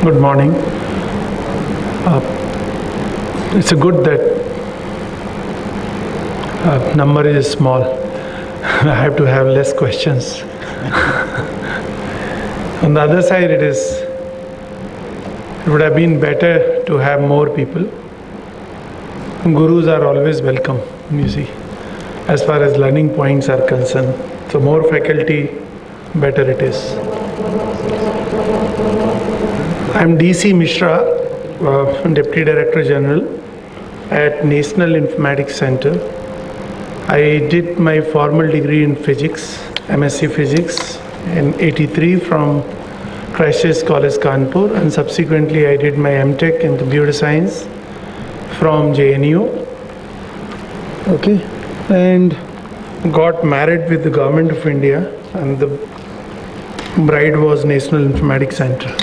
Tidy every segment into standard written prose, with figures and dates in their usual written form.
Good morning. It's a good that number is small. I have to have less questions. On the other side, it would have been better to have more people. Gurus are always welcome, you see, as far as learning points are concerned. So more faculty, better it is. I'm DC Mishra, Deputy Director General at National Informatics Center. I did my formal degree in physics, MSc Physics in '83 from Christ Church College, Kanpur, and subsequently I did my MTech in Computer Science from JNU. Okay, and got married with the Government of India, and the bride was National Informatics Center.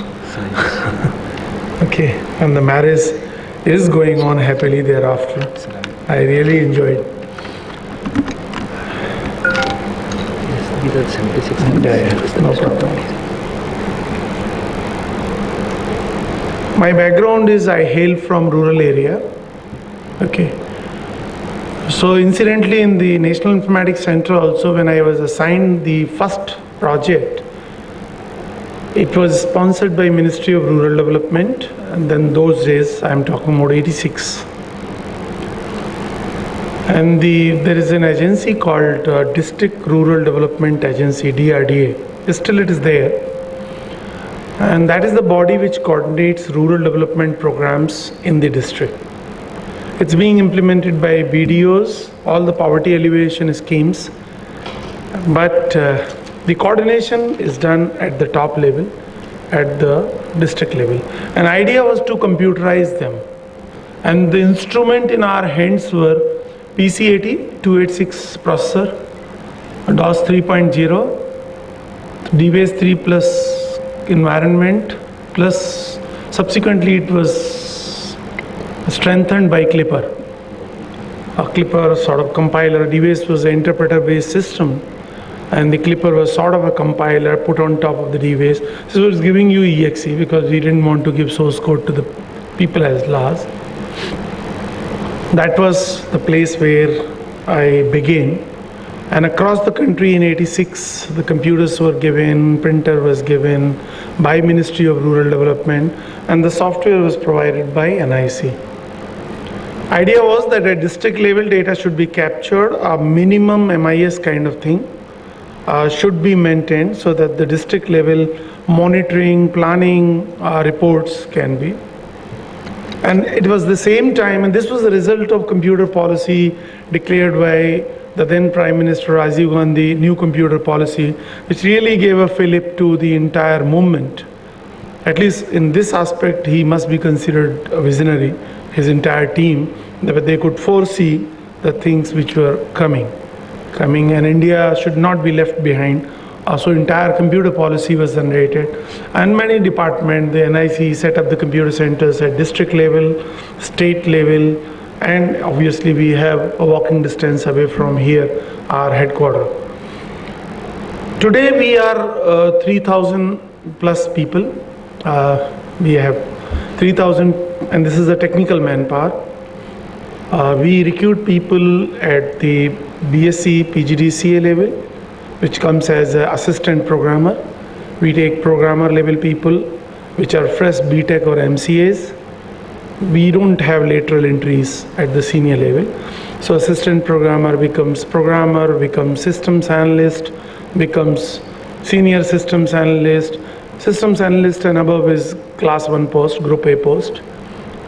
Okay, and the marriage is going on happily thereafter. I really enjoyed. No problem. My background is I hail from rural area. Okay. So incidentally, in the National Informatics Center also, when I was assigned the first project, it was sponsored by Ministry of Rural Development, and then those days, I'm talking about '86. And there is an agency called District Rural Development Agency, DRDA. Still it is there. And that is the body which coordinates rural development programs in the district. It's being implemented by BDOs, all the poverty alleviation schemes, but the coordination is done at the top level, at the district level. An idea was to computerize them. And the instrument in our hands were PC80 286 processor, DOS 3.0, DBase 3 plus environment, plus subsequently it was strengthened by Clipper. A Clipper sort of compiler. DBase was an interpreter-based system, and the Clipper was sort of a compiler put on top of the DBase. So it was giving you EXE because we didn't want to give source code to the people as large. That was the place where I began. And across the country in '86, the computers were given, printer was given by Ministry of Rural Development, and the software was provided by NIC. Idea was that at district level data should be captured, a minimum MIS kind of thing should be maintained so that the district level monitoring, planning reports can be. And it was the same time, and this was the result of computer policy declared by the then Prime Minister Rajiv Gandhi, new computer policy, which really gave a fillip to the entire movement. At least in this aspect, he must be considered a visionary, his entire team, that they could foresee the things which were coming, and India should not be left behind. So entire computer policy was generated, and many departments, the NIC set up the computer centers at district level, state level, and obviously we have a walking distance away from here, our headquarters. Today we are 3,000 plus people. We have 3,000, and this is the technical manpower. We recruit people at the BSc, PGDCA level, which comes as an assistant programmer. We take programmer level people, which are fresh BTech or MCAs. We don't have lateral entries at the senior level. So assistant programmer, becomes systems analyst, becomes senior systems analyst. Systems analyst and above is class 1 post, group A post.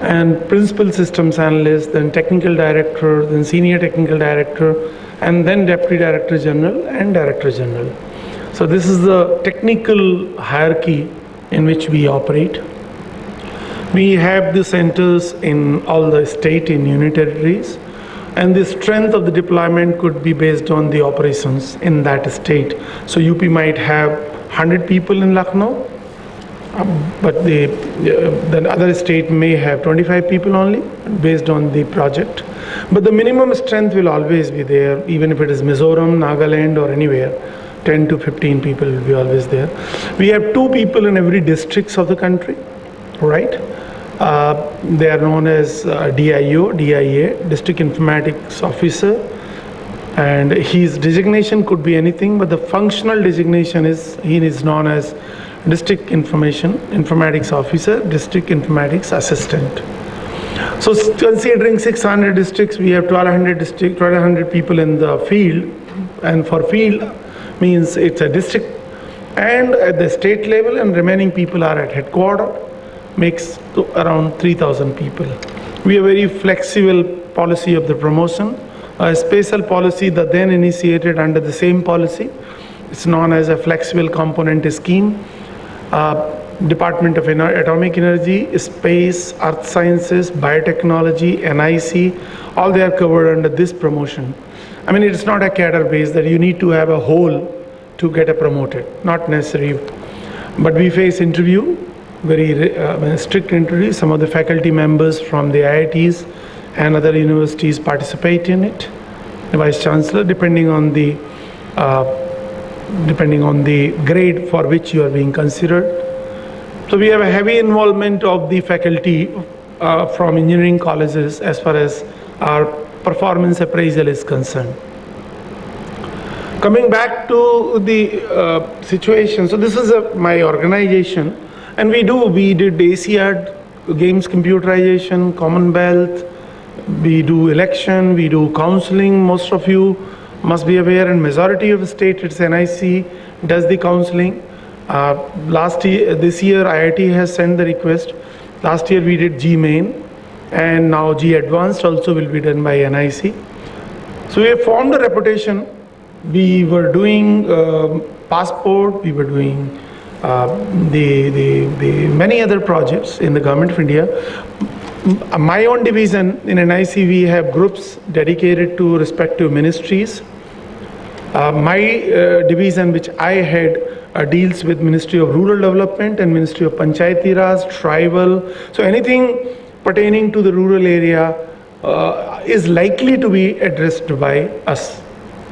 And principal systems analyst, then technical director, then senior technical director, and then Deputy Director General and Director General. So this is the technical hierarchy in which we operate. We have the centers in all the state in union territories, and the strength of the deployment could be based on the operations in that state. So UP might have 100 people in Lucknow, but the other state may have 25 people only based on the project. But the minimum strength will always be there, even if it is Mizoram, Nagaland, or anywhere. 10 to 15 people will be always there. We have 2 people in every districts of the country. right? They are known as DIO, DIA, District Informatics Officer, and his designation could be anything, but the functional designation is he is known as District Informatics Officer, District Informatics Assistant. So considering 600 districts, we have 1200 people in the field, and for field means it's a district and at the state level, and remaining people are at headquarters, makes around 3,000 people. We have a very flexible policy of the promotion, a special policy that then initiated under the same policy. It's known as a flexible component scheme. Department of Atomic Energy, Space, Earth Sciences, Biotechnology, NIC, all they are covered under this promotion. I mean, it's not a cadre base that you need to have a whole to get a promoted, not necessary. But we face interview, very strict interview. Some of the faculty members from the IITs and other universities participate in it. The Vice Chancellor, depending on the grade for which you are being considered. So we have a heavy involvement of the faculty from engineering colleges as far as our performance appraisal is concerned. Coming back to the situation, so this is my organization, and we did ASEAN Games computerization, Commonwealth, we do election, we do counseling. Most of you must be aware, and majority of the state, it's NIC, does the counseling. This year IIT has sent the request. Last year we did G Main, and now G Advanced also will be done by NIC. So we have formed a reputation. We were doing passport, we were doing the many other projects in the Government of India. My own division in NIC, we have groups dedicated to respective ministries. My division, which I had, deals with Ministry of Rural Development and Ministry of Panchayati Raj, Tribal. So anything pertaining to the rural area is likely to be addressed by us.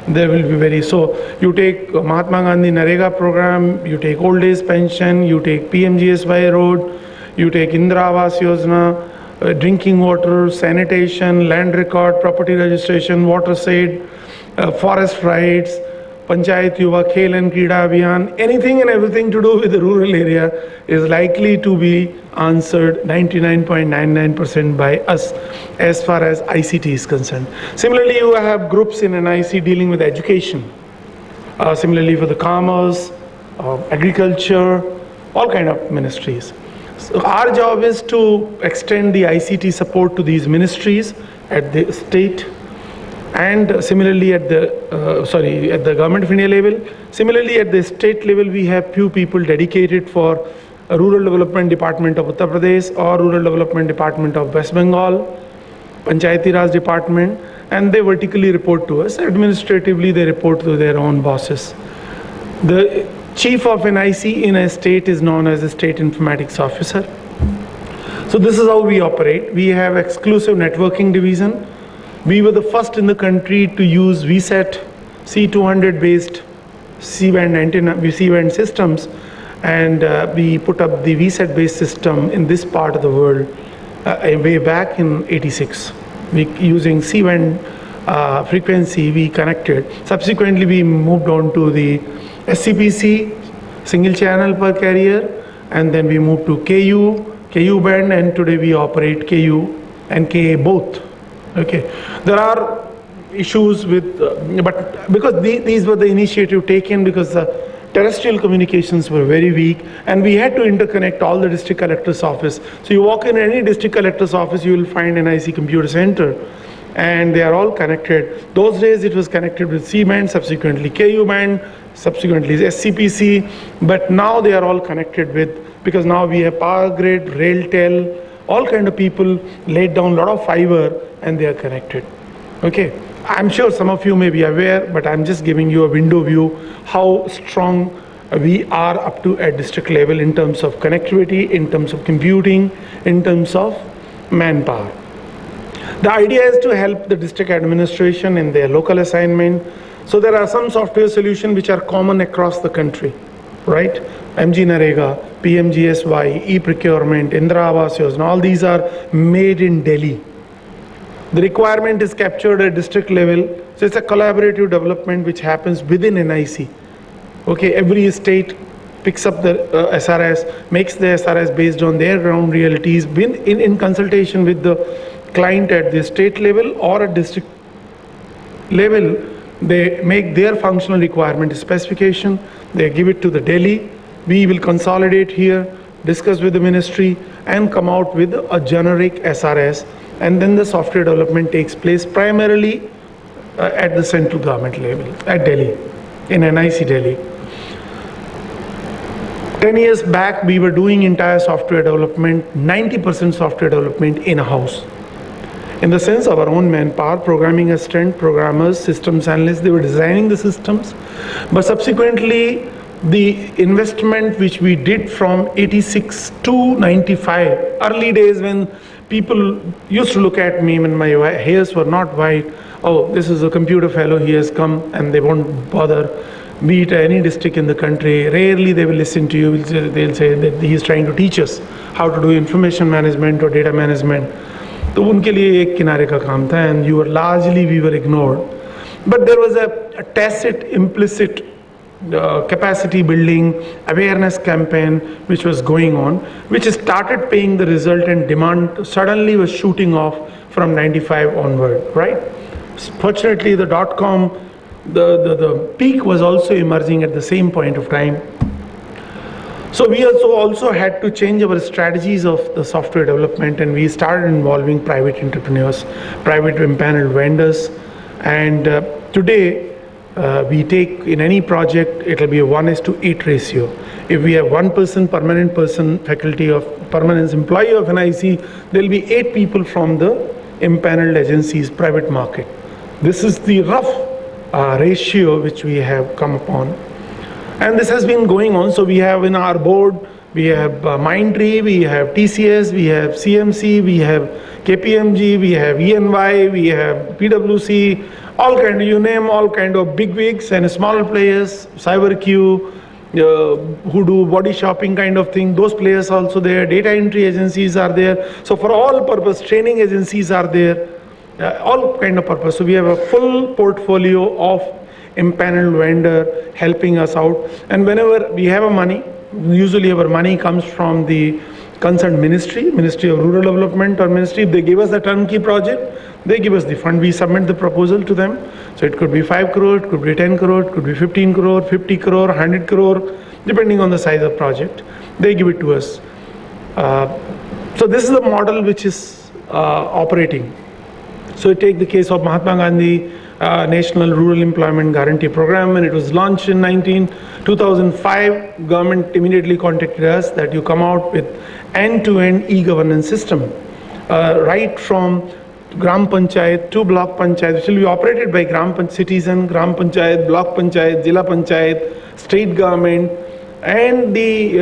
There will be so you take Mahatma Gandhi Narega program, you take old age pension, you take PMGSY road, you take Indira Awas Yojana, drinking water, sanitation, land record, property registration, watershed, forest rights, Panchayat Yuva, Khel and Krida Abhiyan, anything and everything to do with the rural area is likely to be answered 99.99% by us as far as ICT is concerned. Similarly, you have groups in NIC dealing with education. Similarly, for the commerce, agriculture, all kind of ministries. So our job is to extend the ICT support to these ministries at the state, and similarly at the Government of India level. Similarly at the state level, we have few people dedicated for Rural Development Department of Uttar Pradesh or Rural Development Department of West Bengal, Panchayati Raj Department, and they vertically report to us. Administratively, they report to their own bosses. The chief of NIC in a state is known as a State Informatics Officer. So this is how we operate. We have exclusive networking division. We were the first in the country to use VSAT C200 based C-band antenna, C-band systems, and we put up the VSAT based system in this part of the world way back in '86. We using C-band frequency we connected. Subsequently, we moved on to the SCPC, single channel per carrier, and then we moved to KU band, and today we operate KU and KA both. Okay, there are issues with, but because these were the initiative taken because the terrestrial communications were very weak, and we had to interconnect all the district collector's office. So you walk in any district collector's office, you will find an IC computer center, and they are all connected. Those days it was connected with C band, subsequently KU band, subsequently SCPC, but now they are all connected with, because now we have Power Grid, RailTel, all kind of people laid down a lot of fiber and they are connected. Okay, I'm sure some of you may be aware, but I'm just giving you a window view how strong we are up to at district level in terms of connectivity, in terms of computing, in terms of manpower. The idea is to help the district administration in their local assignment. So there are some software solutions which are common across the country, right? MG Narega, PMGSY, e-procurement, Indira Awas Yojana, all these are made in Delhi. The requirement is captured at district level, so it's a collaborative development which happens within NIC. Okay, every state picks up the SRS, makes the SRS based on their ground realities, in consultation with the client at the state level or at district level. They make their functional requirement specification, they give it to the Delhi, we will consolidate here, discuss with the ministry and come out with a generic SRS, and then the software development takes place primarily at the central government level, at Delhi, in NIC Delhi. 10 years back, we were doing entire software development, 90% software development in-house. In the sense of our own manpower, programming assistant, programmers, systems analysts, they were designing the systems. But subsequently, the investment which we did from 86 to 95, early days when people used to look at me when my hairs were not white, oh, this is a computer fellow, he has come, and they won't bother. Be it any district in the country, rarely they will listen to you, they'll say that he is trying to teach us how to do information management or data management. तो उनके लिए एक किनारे का काम था, and you were largely, we were ignored. But there was a tacit, implicit capacity building, awareness campaign which was going on, which started paying the result, and demand suddenly was shooting off from 95 onward, right? Fortunately, the dot-com, the peak was also emerging at the same point of time. So we also had to change our strategies of the software development, and we started involving private entrepreneurs, private empaneled vendors, and today we take in any project, it will be a 1:8 ratio. If we have 1 person, permanent person, faculty of permanence employee of NIC, there will be 8 people from the empaneled agencies, private market. This is the rough ratio which we have come upon. And this has been going on. So we have in our board, we have Mindtree, we have TCS, we have CMC, we have KPMG, we have ENY, we have PwC, all kind of, you name all kind of big wigs and smaller players, CyberQ, who do body shopping kind of thing, those players also there, data entry agencies are there. So for all purpose, training agencies are there, all kind of purpose. So we have a full portfolio of empaneled vendor helping us out. And whenever we have a money, usually our money comes from the concerned ministry, Ministry of Rural Development or ministry. If they give us a turnkey project, they give us the fund, we submit the proposal to them. So it could be 5 crore, it could be 10 crore, it could be 15 crore, 50 crore, 100 crore, depending on the size of project. They give it to us. So this is the model which is operating. So you take the case of Mahatma Gandhi National Rural Employment Guarantee Program. When it was launched in 2005, government immediately contacted us that you come out with end-to-end e-governance system, right from Gram Panchayat to Block Panchayat, which will be operated by citizen, Gram Panchayat, Block Panchayat, Jila Panchayat, state government, and the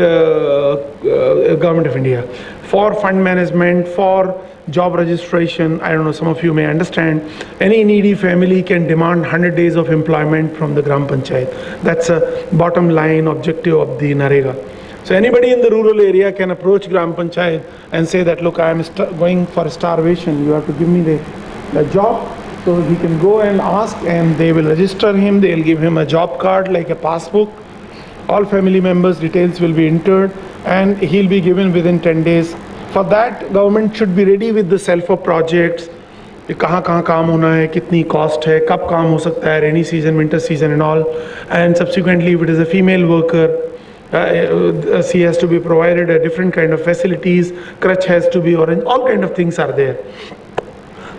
government of India, for fund management, for job registration. I don't know, some of you may understand, any needy family can demand 100 days of employment from the Gram Panchayat. That's a bottom line objective of the Narega. So anybody in the rural area can approach Gram Panchayat and say that, look, I am going for starvation, you have to give me the job. So he can go and ask, and they will register him, they will give him a job card like a passbook. All family members' details will be entered, and he'll be given within 10 days. For that, government should be ready with the self-help projects. कहाँ काम होना है, कितनी cost है, कब काम हो सकता है, rainy season, winter season and all. And subsequently, if it is a female worker, she has to be provided a different kind of facilities, crutch has to be orange, all kind of things are there.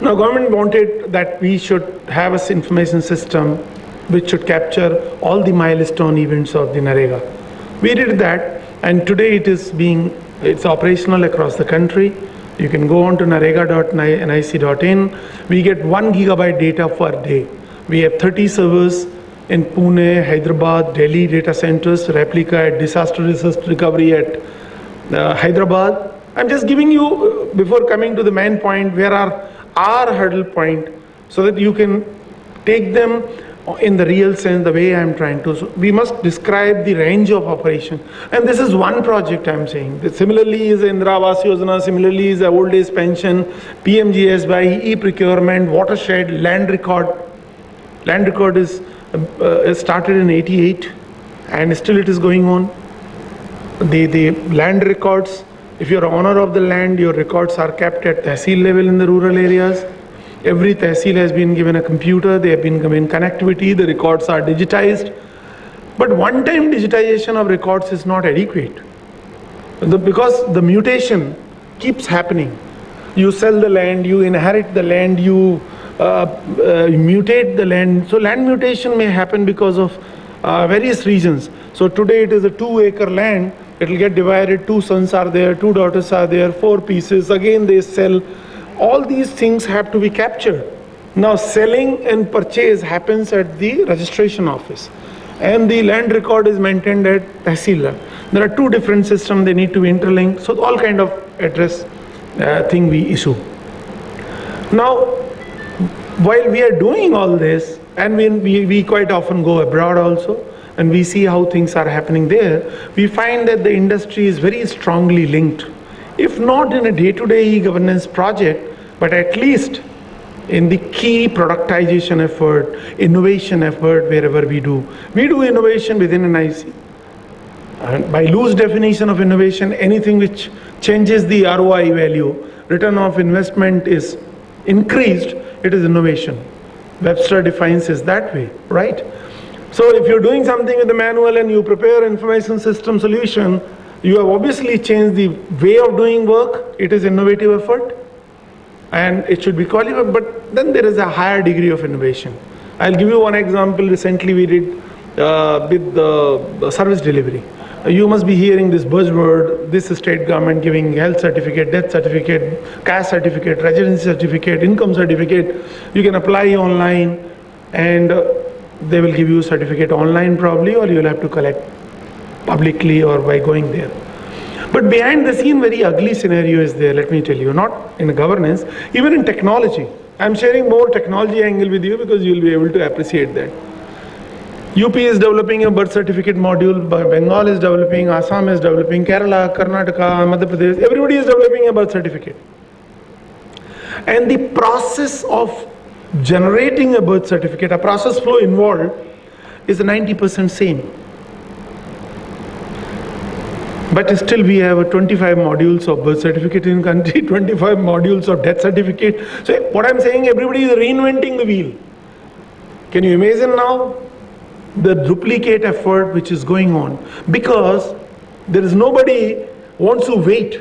Now government wanted that we should have an information system which should capture all the milestone events of the Narega. We did that, and today it's operational across the country. You can go on to narega.nic.in. We get 1 gigabyte data per day. We have 30 servers in Pune, Hyderabad, Delhi data centers, replica at disaster research recovery at Hyderabad. I'm just giving you, before coming to the main point, where are our hurdle point, so that you can take them in the real sense, the way I'm trying to. So we must describe the range of operation. And this is one project I'm saying. Similarly is Indira Awas Yojana, similarly is old age pension, PMGSY, e-procurement, watershed, land record. Land record is started in 88 and still it is going on. The land records, if you're owner of the land, your records are kept at tehsil level in the rural areas. Every tehsil has been given a computer, they have been given connectivity, the records are digitized. But one-time digitization of records is not adequate. Because the mutation keeps happening. You sell the land, you inherit the land, you mutate the land. So land mutation may happen because of various reasons. So today it is a 2-acre land, it will get divided, 2 sons are there, 2 daughters are there, 4 pieces, again they sell. All these things have to be captured. Now selling and purchase happens at the registration office and the land record is maintained at tehsil. There are 2 different systems, they need to be interlinked. So all kind of address thing we issue. Now while we are doing all this, and we quite often go abroad also, and we see how things are happening there, we find that the industry is very strongly linked. If not in a day-to-day e-governance project, but at least in the key productization effort, innovation effort wherever we do. We do innovation within an IC. And by loose definition of innovation, anything which changes the ROI value, return of investment is increased, it is innovation. Webster defines it that way, right? So if you're doing something with the manual and you prepare information system solution, you have obviously changed the way of doing work. It is innovative effort and it should be qualified, but then there is a higher degree of innovation. I'll give you one example. Recently we did with the service delivery. You must be hearing this buzzword, this state government giving health certificate, death certificate, caste certificate, residency certificate, income certificate. You can apply online and they will give you a certificate online probably, or you'll have to collect publicly or by going there. But behind the scene, very ugly scenario is there, let me tell you, not in governance, even in technology. I'm sharing more technology angle with you because you'll be able to appreciate that. UP is developing a birth certificate module, Bengal is developing, Assam is developing, Kerala, Karnataka, Madhya Pradesh, everybody is developing a birth certificate. And the process of generating a birth certificate, a process flow involved is 90% same. But still we have 25 modules of birth certificate in country, 25 modules of death certificate. So what I'm saying, everybody is reinventing the wheel. Can you imagine now the duplicate effort which is going on? Because there is nobody wants to wait.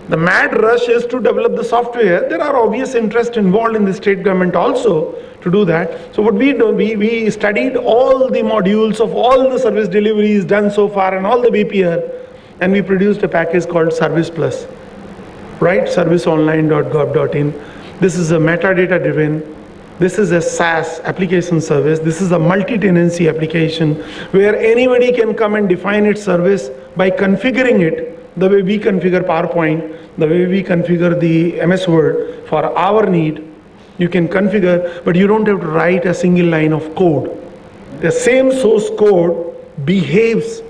The mad rush is to develop the software. There are obvious interests involved in the state government also to do that. So what we do, we studied all the modules of all the service deliveries done so far and all the BPR, and we produced a package called Service Plus, right? Serviceonline.gov.in. This is a metadata driven. This is a SaaS application service. This is a multi-tenancy application where anybody can come and define its service by configuring it the way we configure PowerPoint, the way we configure the MS Word for our need. You can configure, but you don't have to write a single line of code. The same source code behaves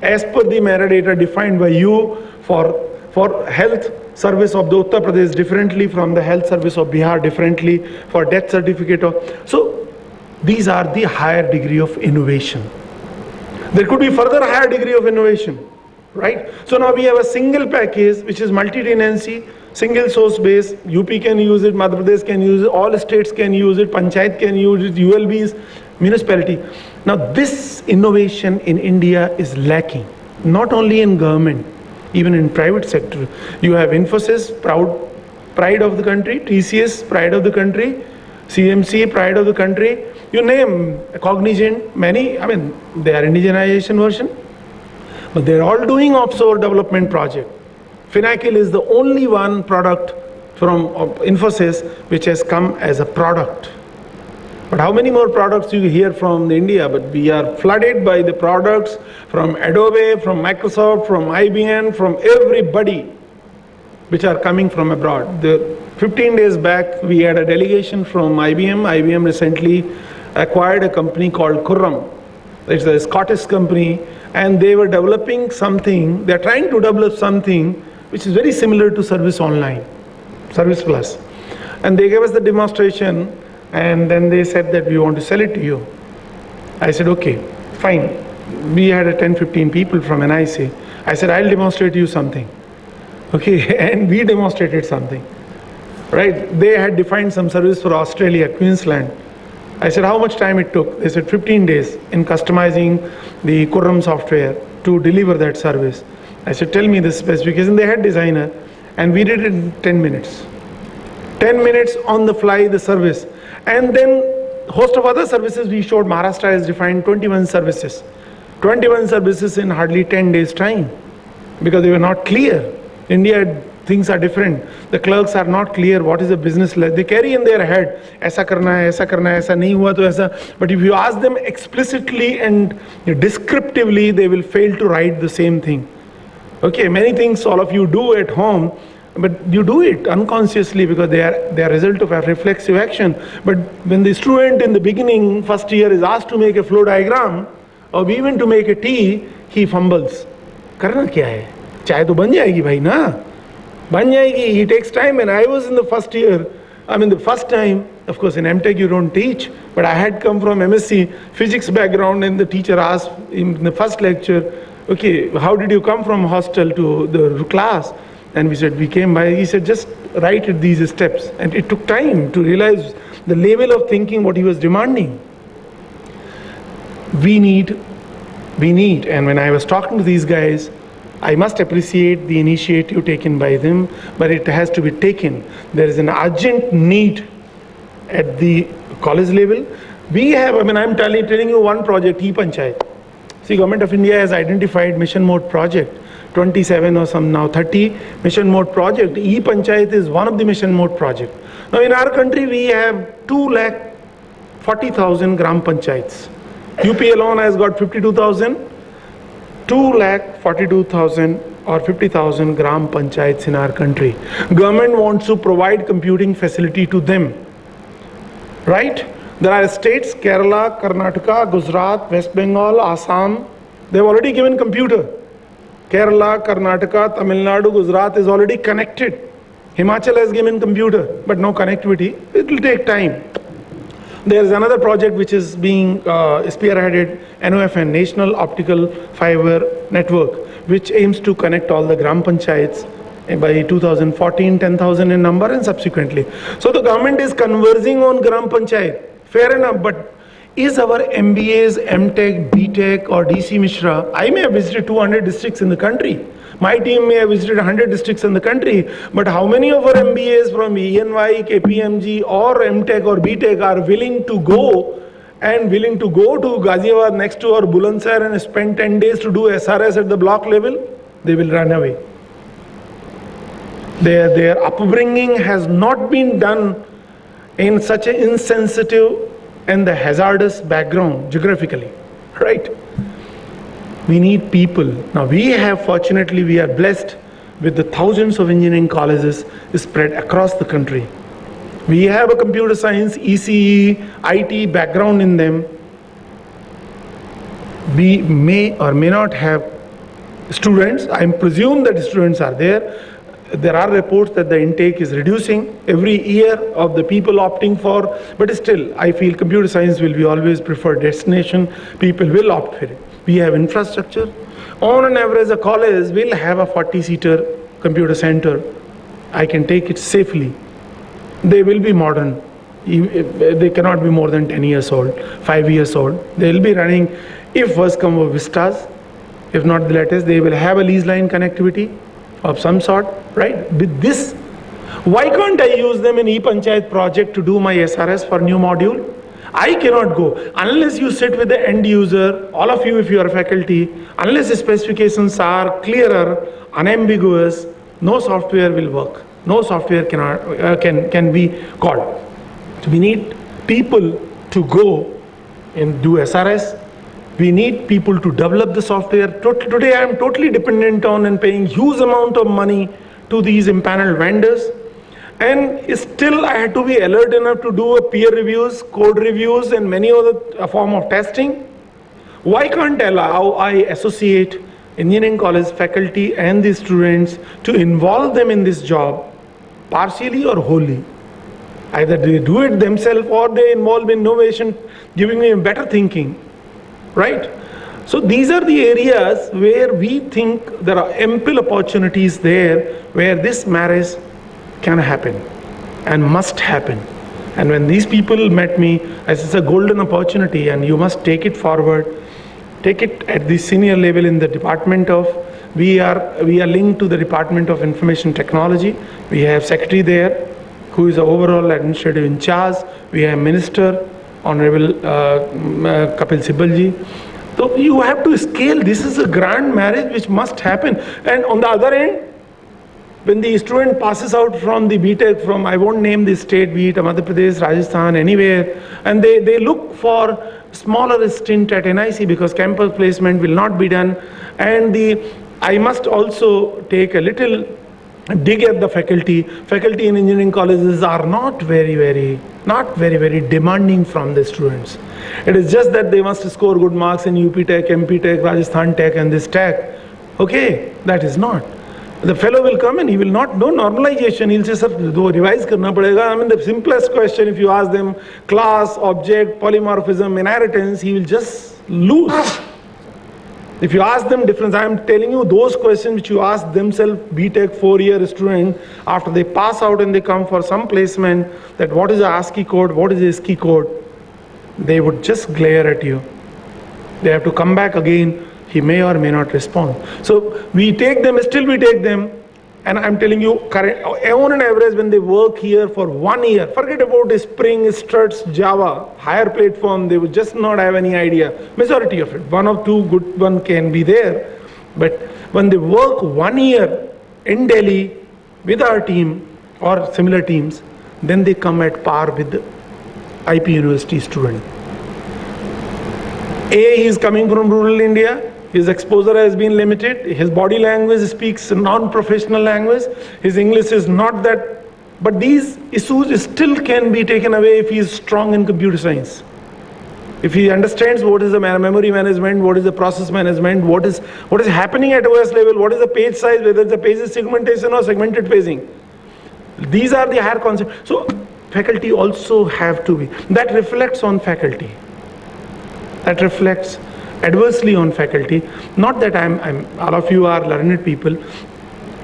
as per the metadata defined by you for health service of the Uttar Pradesh differently from the health service of Bihar differently, for death certificate of. So these are the higher degree of innovation. There could be further higher degree of innovation, right? So now we have a single package which is multi-tenancy, single source base. UP can use it, Madhya Pradesh can use it, all states can use it, Panchayat can use it, ULBs, municipality. Now this innovation in India is lacking, not only in government, even in private sector. You have Infosys, pride of the country, TCS, pride of the country, CMC, pride of the country. You name Cognizant, many, I mean, they are indigenization version, but they're all doing offshore development project. Finacle is the only one product from Infosys which has come as a product. But how many more products you hear from India? But we are flooded by the products from Adobe, from Microsoft, from IBM, from everybody which are coming from abroad. 15 days back, we had a delegation from IBM. IBM recently acquired a company called Khurram. It's a Scottish company, and they were developing something, they're trying to develop something which is very similar to Service Online, Service Plus. And they gave us the demonstration, and then they said that we want to sell it to you. I said, okay, fine. We had a 10-15 people from NIC. I said, I'll demonstrate you something. Okay, and we demonstrated something. Right? They had defined some service for Australia, Queensland. I said, how much time it took? They said 15 days in customizing the Khurram software to deliver that service. I said, tell me the specification. They had designer, and we did it in 10 minutes. 10 minutes on the fly, the service. And then host of other services we showed. Maharashtra has defined 21 services. 21 services in hardly 10 days time, because they were not clear. India, things are different. The clerks are not clear what is a business like. They carry in their head, aisa karna hai, aisa nahi hua to aisa. But if you ask them explicitly and descriptively, they will fail to write the same thing. Okay, many things all of you do at home, but you do it unconsciously because they are a result of a reflexive action. But when the student in the beginning, first year, is asked to make a flow diagram, or even to make a tea, he fumbles. Karna kya hai? Chai to ban jayegi bhai na? Ban jayegi. He takes time. And I was in the first year, the first time, of course in MTech you don't teach, but I had come from MSc physics background, and the teacher asked in the first lecture, okay, how did you come from hostel to the class? And we said, we came by, he said, just write it these steps. And it took time to realize the level of thinking what he was demanding. We need, and when I was talking to these guys, I must appreciate the initiative taken by them, but it has to be taken. There is an urgent need at the college level. We have, I'm telling you one project, e-Panchayat. See, Government of India has identified mission mode project, 27 or some now 30 mission mode project. E-Panchayat is one of the mission mode project. Now in our country, we have 2,40,000 gram panchayats. UP alone has got 52,000, 2,42,000 or 50,000 gram panchayats in our country. Government wants to provide computing facility to them, right? There are states, Kerala, Karnataka, Gujarat, West Bengal, Assam, they've already given computer. Kerala, Karnataka, Tamil Nadu, Gujarat is already connected. Himachal has given computer, but no connectivity. It will take time. There is another project which is being spearheaded, NOFN, National Optical Fiber Network, which aims to connect all the gram panchayats by 2014, 10,000 in number and subsequently. So the government is conversing on gram panchayat. Fair enough, but is our MBAs, MTech, BTech or DC Mishra, I may have visited 200 districts in the country. My team may have visited 100 districts in the country, but how many of our MBAs from ENY, KPMG or MTech or BTech are willing to go to Ghaziabad next to or Bulandshahr and spend 10 days to do SRS at the block level? They will run away. Their upbringing has not been done in such an insensitive and the hazardous background geographically, right? We need people. Now fortunately we are blessed with the thousands of engineering colleges spread across the country. We have a computer science, ECE, IT background in them. We may or may not have students. I presume that students are there. There are reports that the intake is reducing every year of the people opting for, but still I feel computer science will be always preferred destination. People will opt for it. We have infrastructure. On an average, a college will have a 40-seater computer center. I can take it safely. They will be modern. They cannot be more than 10 years old, 5 years old. They will be running, if first come of Vistas, if not the latest, they will have a lease line connectivity of some sort, right? With this, why can't I use them in e-Panchayat project to do my SRS for new module? I cannot go unless you sit with the end user, all of you if you are faculty, unless the specifications are clearer, unambiguous, no software will work. No software can be called. So we need people to go and do SRS. We need people to develop the software. Today I am totally dependent on and paying huge amount of money to these impaneled vendors. And still I had to be alert enough to do a peer reviews, code reviews, and many other form of testing. Why can't I associate engineering college faculty and the students to involve them in this job partially or wholly? Either they do it themselves or they involve in innovation, giving me better thinking, right? So these are the areas where we think there are ample opportunities there where this marriage can happen and must happen. And when these people met me, I said, it's a golden opportunity and you must take it forward. Take it at the senior level in the department of, we are linked to the Department of Information Technology. We have secretary there who is the overall administrative in charge. We have Minister, Honorable Kapil Sibbalji. So you have to scale. This is a grand marriage which must happen. And on the other end, when the student passes out from the BTech, from, I won't name the state, be it Madhya Pradesh, Rajasthan, anywhere, and they look for smaller stint at NIC because campus placement will not be done. And I must also take a little dig at the faculty. Faculty in engineering colleges are not very demanding from the students. It is just that they must score good marks in UP Tech, MP Tech, Rajasthan Tech, and this Tech. Okay, that is not. The fellow will come and he will not know normalization. He'll say, sir, do revise karna padega. I mean, the simplest question, if you ask them class, object, polymorphism, inheritance, he will just lose. If you ask them difference, I am telling you those questions which you ask themselves, BTech 4-year student, after they pass out and they come for some placement, that what is a ASCII code, what is a SCII code, they would just glare at you. They have to come back again. He may or may not respond. So we take them, still we take them, and I'm telling you, on an average, when they work here for 1 year, forget about Spring, Struts, Java, higher platform, they would just not have any idea. Majority of it, 1 or 2 good one can be there. But when they work 1 year in Delhi with our team or similar teams, then they come at par with the IP University student. He is coming from rural India. His exposure has been limited. His body language speaks non-professional language. His English is not that. But these issues still can be taken away if he is strong in computer science. If he understands what is the memory management, what is the process management, what is happening at OS level, what is the page size, whether the page is segmentation or segmented paging. These are the higher concepts. So faculty also have to be. That reflects on faculty. That reflects adversely on faculty. Not that all of you are learned people,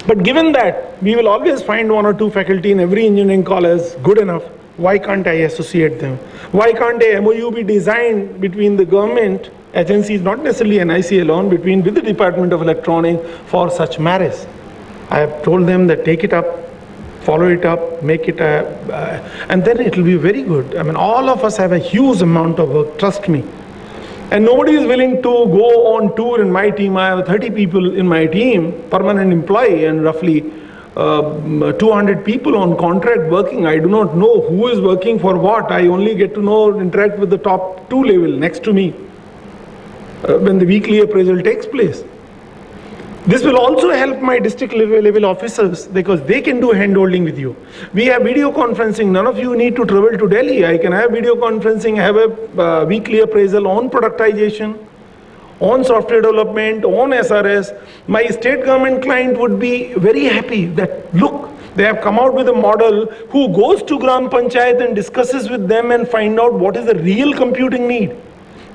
but given that we will always find 1 or 2 faculty in every engineering college good enough, why can't I associate them? Why can't a MOU be designed between the government agencies, not necessarily NIC alone, with the Department of Electronics for such marriage? I have told them that take it up, follow it up, make it and then it will be very good. I mean, all of us have a huge amount of work, trust me. And nobody is willing to go on tour in my team. I have 30 people in my team, permanent employee, and roughly 200 people on contract working. I do not know who is working for what. I only get to know, interact with the top 2 level next to me when the weekly appraisal takes place. This will also help my district level officers because they can do hand-holding with you. We have video conferencing. None of you need to travel to Delhi. I can have video conferencing, have a weekly appraisal on productization, on software development, on SRS. My state government client would be very happy that, look, they have come out with a model who goes to Gram Panchayat and discusses with them and find out what is the real computing need.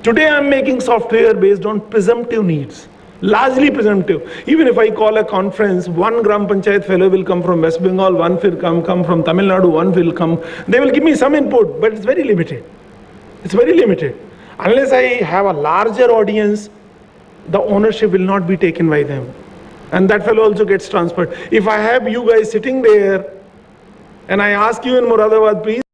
Today I'm making software based on presumptive needs. Largely presumptive. Even if I call a conference, 1 Gram Panchayat fellow will come from West Bengal, 1 will come from Tamil Nadu, 1 will come. They will give me some input, but it's very limited. It's very limited. Unless I have a larger audience, the ownership will not be taken by them. And that fellow also gets transferred. If I have you guys sitting there, and I ask you in Moradabad, please